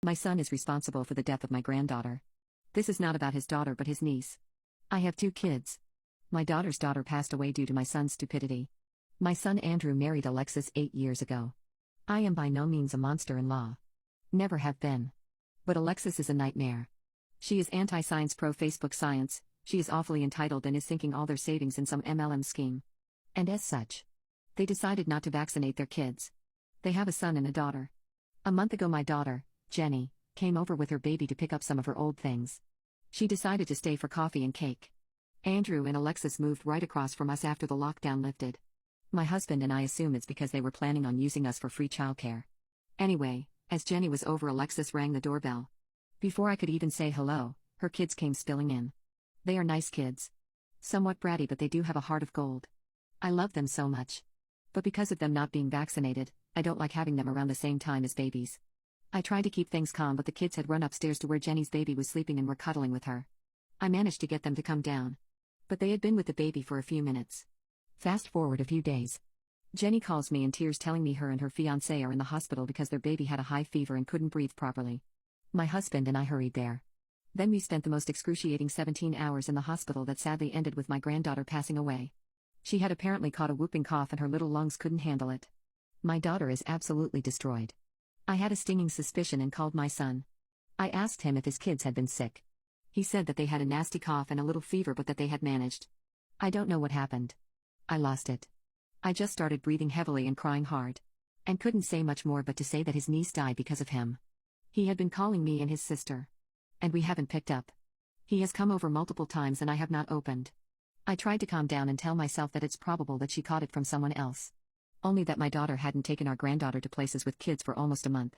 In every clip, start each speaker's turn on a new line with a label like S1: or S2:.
S1: My son is responsible for the death of my granddaughter. This is not about his daughter but his niece. I have 2 kids. My daughter's daughter passed away due to my son's stupidity. My son Andrew married Alexis 8 years ago. I am by no means a monster-in-law. Never have been. But Alexis is a nightmare. She is anti-science pro-Facebook science, she is awfully entitled and is sinking all their savings in some MLM scheme. And as such, they decided not to vaccinate their kids. They have a son and a daughter. A month ago my daughter, Jenny, came over with her baby to pick up some of her old things. She decided to stay for coffee and cake. Andrew and Alexis moved right across from us after the lockdown lifted. My husband and I assume it's because they were planning on using us for free childcare. Anyway, as Jenny was over, Alexis rang the doorbell. Before I could even say hello, her kids came spilling in. They are nice kids. Somewhat bratty, but they do have a heart of gold. I love them so much. But because of them not being vaccinated, I don't like having them around the same time as babies. I tried to keep things calm, but the kids had run upstairs to where Jenny's baby was sleeping and were cuddling with her. I managed to get them to come down. But they had been with the baby for a few minutes. Fast forward a few days. Jenny calls me in tears telling me her and her fiancé are in the hospital because their baby had a high fever and couldn't breathe properly. My husband and I hurried there. Then we spent the most excruciating 17 hours in the hospital that sadly ended with my granddaughter passing away. She had apparently caught a whooping cough and her little lungs couldn't handle it. My daughter is absolutely destroyed. I had a stinging suspicion and called my son. I asked him if his kids had been sick. He said that they had a nasty cough and a little fever but that they had managed. I don't know what happened. I lost it. I just started breathing heavily and crying hard. And couldn't say much more but to say that his niece died because of him. He had been calling me and his sister. And we haven't picked up. He has come over multiple times and I have not opened. I tried to calm down and tell myself that it's probable that she caught it from someone else. Only that my daughter hadn't taken our granddaughter to places with kids for almost a month.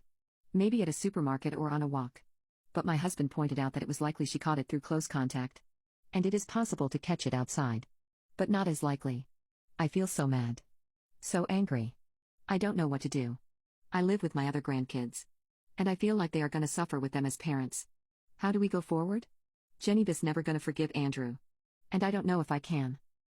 S1: Maybe at a supermarket or on a walk. But my husband pointed out that it was likely she caught it through close contact. And it is possible to catch it outside. But not as likely. I feel so mad. So angry. I don't know what to do. I live with my other grandkids. And I feel like they are gonna suffer with them as parents. How do we go forward? Jenny is never gonna forgive Andrew. And I don't know if I can.